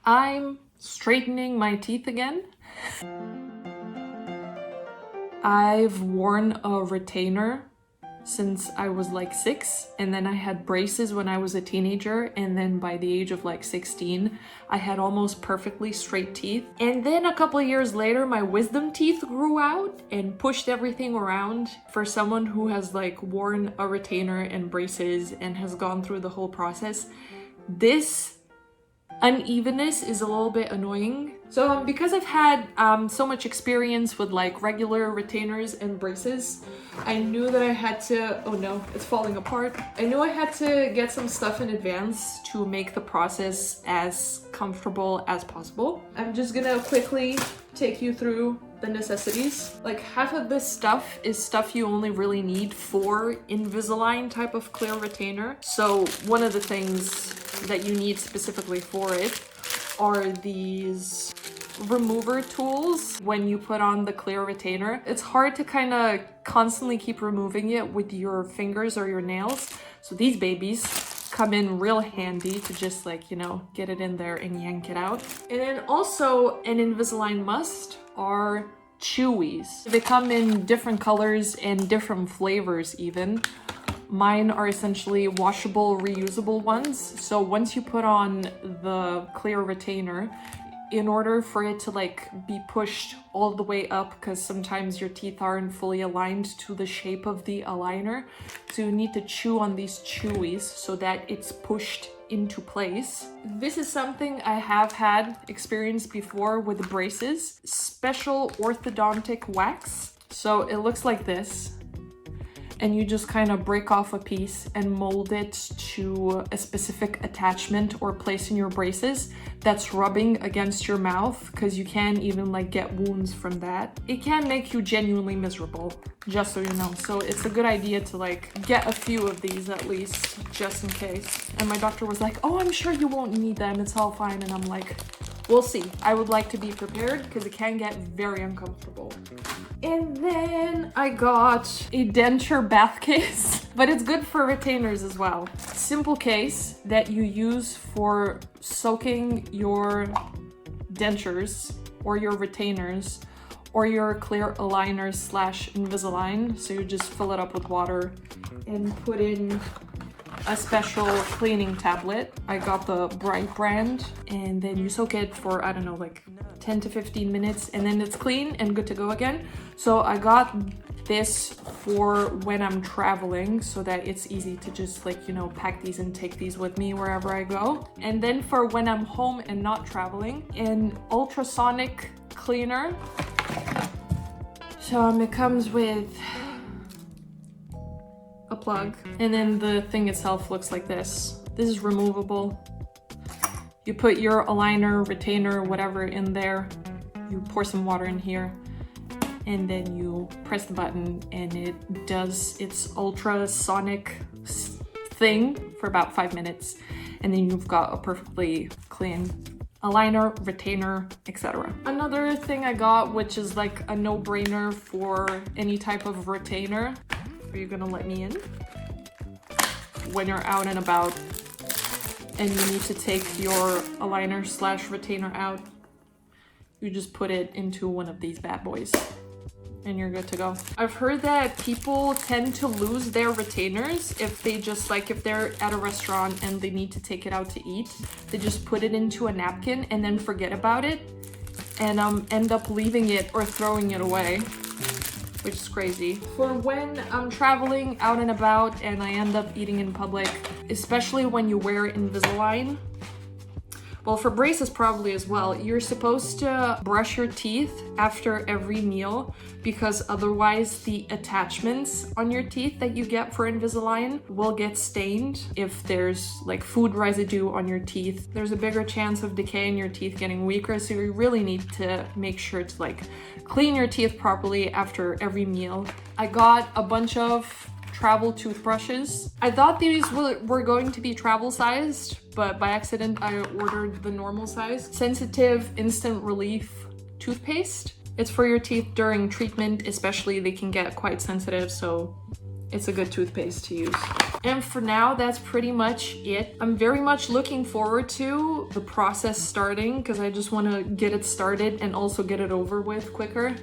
I'm straightening my teeth again. I've worn a retainer since I was like 6, and then I had braces when I was a teenager, and then by the age of like 16 I had almost perfectly straight teeth. And then a couple of years later my wisdom teeth grew out and pushed everything around. For someone who has like worn a retainer and braces and has gone through the whole process, this unevenness is a little bit annoying. So because I've had so much experience with like regular retainers and braces, I knew that I had to, oh no, it's falling apart. I knew I had to get some stuff in advance to make the process as comfortable as possible. I'm just gonna quickly take you through the necessities. Like half of this stuff is stuff you only really need for Invisalign type of clear retainer. So one of the things that you need specifically for it are these remover tools. When you put on the clear retainer, it's hard to kind of constantly keep removing it with your fingers or your nails. So these babies come in real handy to just like, you know, get it in there and yank it out. And then also an Invisalign must are chewies. They come in different colors and different flavors even. Mine are essentially washable, reusable ones. So once you put on the clear retainer, in order for it to like be pushed all the way up, because sometimes your teeth aren't fully aligned to the shape of the aligner, so you need to chew on these chewies so that it's pushed into place. This is something I have had experience before with the braces. Special orthodontic wax. So it looks like this, and you just kind of break off a piece and mold it to a specific attachment or place in your braces that's rubbing against your mouth, because you can even like get wounds from that. It can make you genuinely miserable, just so you know. So it's a good idea to like get a few of these at least, just in case. And my doctor was like, oh, I'm sure you won't need them, it's all fine. And I'm like, we'll see. I would like to be prepared because it can get very uncomfortable. And then I got a denture bath case, but it's good for retainers as well. Simple case that you use for soaking your dentures or your retainers or your clear aligners / Invisalign. So you just fill it up with water and put in a special cleaning tablet. I got the Bright brand, and then you soak it for, I don't know, like 10 to 15 minutes, and then it's clean and good to go again. So I got this for when I'm traveling so that it's easy to just like, you know, pack these and take these with me wherever I go. And then for when I'm home and not traveling, an ultrasonic cleaner. So it comes with a plug, and then the thing itself looks like this. This is removable. You put your aligner, retainer, whatever in there, you pour some water in here, and then you press the button and it does its ultrasonic thing for about 5 minutes, and then you've got a perfectly clean aligner, retainer, etc. Another thing I got, which is like a no-brainer for any type of retainer. Are you gonna let me in? When you're out and about and you need to take your aligner / retainer out, you just put it into one of these bad boys and you're good to go. I've heard that people tend to lose their retainers if they just like, if they're at a restaurant and they need to take it out to eat, they just put it into a napkin and then forget about it and end up leaving it or throwing it away, which is crazy. For when I'm traveling out and about and I end up eating in public, especially when you wear Invisalign, well, for braces probably as well, you're supposed to brush your teeth after every meal, because otherwise the attachments on your teeth that you get for Invisalign will get stained. If there's like food residue on your teeth, there's a bigger chance of decay in your teeth getting weaker, so you really need to make sure to like clean your teeth properly after every meal. I got a bunch of travel toothbrushes. I thought these were going to be travel sized, but by accident I ordered the normal size. Sensitive instant relief toothpaste. It's for your teeth during treatment, especially. They can get quite sensitive, so it's a good toothpaste to use. And for now, that's pretty much it. I'm very much looking forward to the process starting because I just want to get it started and also get it over with quicker.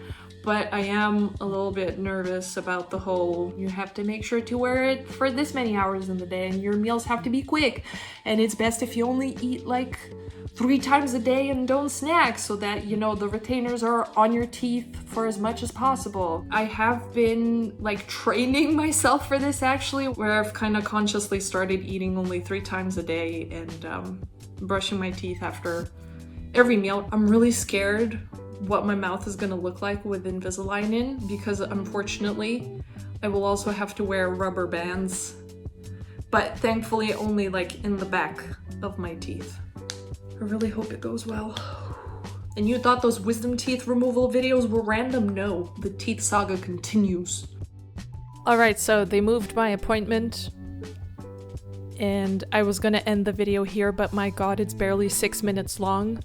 But I am a little bit nervous about the whole, you have to make sure to wear it for this many hours in the day and your meals have to be quick. And it's best if you only eat like 3 times a day and don't snack so that, you know, the retainers are on your teeth for as much as possible. I have been like training myself for this actually, where I've kind of consciously started eating only 3 times a day and brushing my teeth after every meal. I'm really scared what my mouth is gonna look like with Invisalign in, because unfortunately I will also have to wear rubber bands, but thankfully only like in the back of my teeth. I really hope it goes well. And you thought those wisdom teeth removal videos were random? No, the teeth saga continues. Alright, so they moved my appointment and I was gonna end the video here, but my god, it's barely 6 minutes long.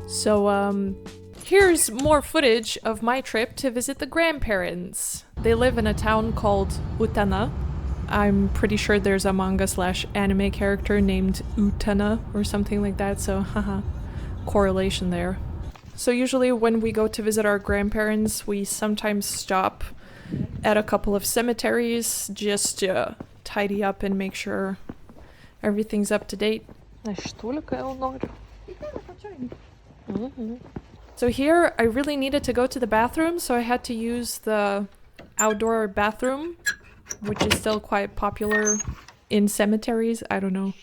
So here's more footage of my trip to visit the grandparents. They live in a town called Utana. I'm pretty sure there's a manga/anime character named Utana or something like that, so haha, correlation there. So usually when we go to visit our grandparents, we sometimes stop at a couple of cemeteries just to tidy up and make sure everything's up to date. So here I really needed to go to the bathroom, so I had to use the outdoor bathroom, which is still quite popular in cemeteries. I don't know.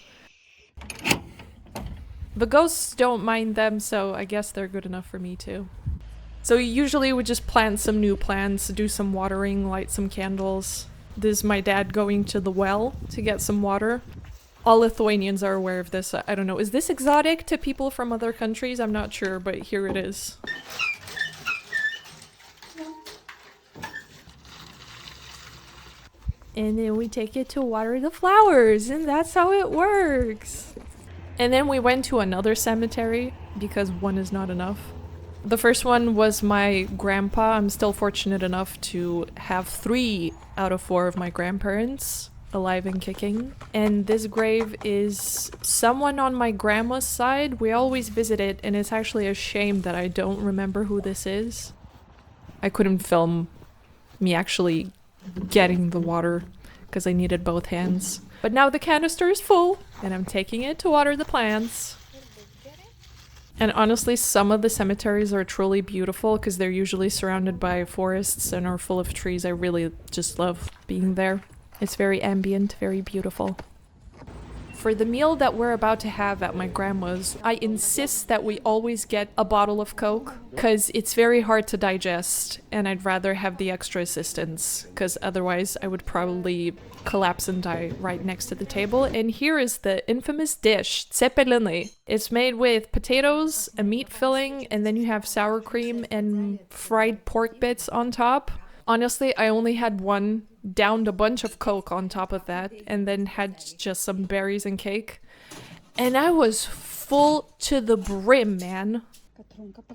The ghosts don't mind them, so I guess they're good enough for me too. So usually we just plant some new plants, do some watering, light some candles. This is my dad going to the well to get some water. All Lithuanians are aware of this. I don't know. Is this exotic to people from other countries? I'm not sure, but here it is. And then we take it to water the flowers, and that's how it works. And then we went to another cemetery because one is not enough. The first one was my grandpa. I'm still fortunate enough to have 3 out of 4 of my grandparents alive and kicking. And this grave is someone on my grandma's side. We always visit it, and it's actually a shame that I don't remember who this is. I couldn't film me actually getting the water because I needed both hands. But now the canister is full and I'm taking it to water the plants. And honestly, some of the cemeteries are truly beautiful because they're usually surrounded by forests and are full of trees. I really just love being there. It's very ambient, very beautiful. For the meal that we're about to have at my grandma's, I insist that we always get a bottle of Coke because it's very hard to digest and I'd rather have the extra assistance because otherwise I would probably collapse and die right next to the table. And here is the infamous dish, cepelini. It's made with potatoes, a meat filling, and then you have sour cream and fried pork bits on top. Honestly, I only had one, downed a bunch of Coke on top of that, and then had just some berries and cake. And I was full to the brim, man.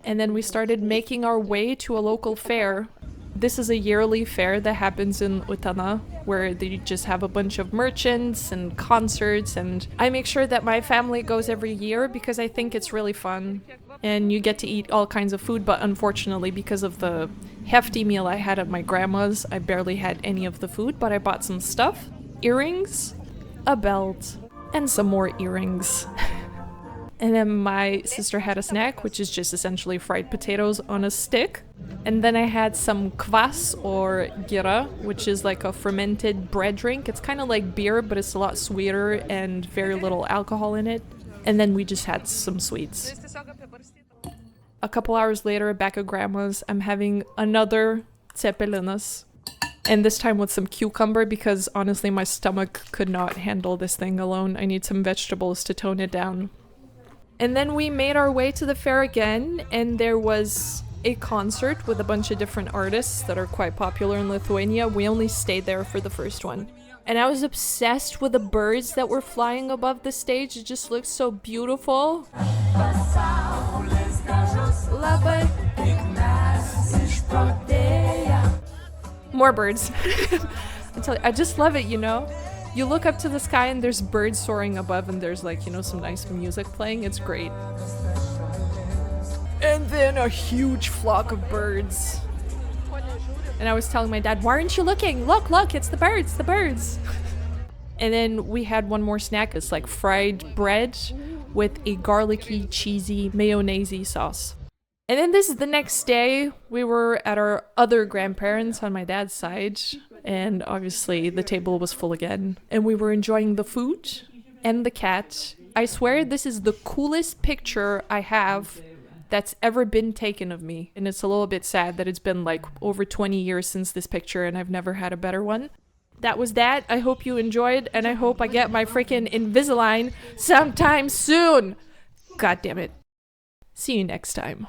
And then we started making our way to a local fair. This is a yearly fair that happens in Utana, where they just have a bunch of merchants and concerts, and I make sure that my family goes every year because I think it's really fun. And you get to eat all kinds of food, but unfortunately, because of the hefty meal I had at my grandma's, I barely had any of the food, but I bought some stuff. Earrings, a belt, and some more earrings. And then my sister had a snack, which is just essentially fried potatoes on a stick. And then I had some kvass or gira, which is like a fermented bread drink. It's kind of like beer, but it's a lot sweeter and very little alcohol in it. And then we just had some sweets. A couple hours later, back at grandma's, I'm having another cepelinas. And this time with some cucumber because honestly my stomach could not handle this thing alone. I need some vegetables to tone it down. And then we made our way to the fair again, and there was a concert with a bunch of different artists that are quite popular in Lithuania. We only stayed there for the first one. And I was obsessed with the birds that were flying above the stage. It just looked so beautiful. More birds. I just love it, you know? You look up to the sky and there's birds soaring above and there's like, you know, some nice music playing. It's great. And then a huge flock of birds. And I was telling my dad, why aren't you looking? Look, look, it's the birds, the birds. And then we had one more snack. It's like fried bread with a garlicky, cheesy, mayonnaise sauce. And then this is the next day. We were at our other grandparents on my dad's side. And obviously the table was full again. And we were enjoying the food and the cat. I swear this is the coolest picture I have that's ever been taken of me. And it's a little bit sad that it's been like over 20 years since this picture and I've never had a better one. That was that. I hope you enjoyed and I hope I get my freaking Invisalign sometime soon. God damn it. See you next time.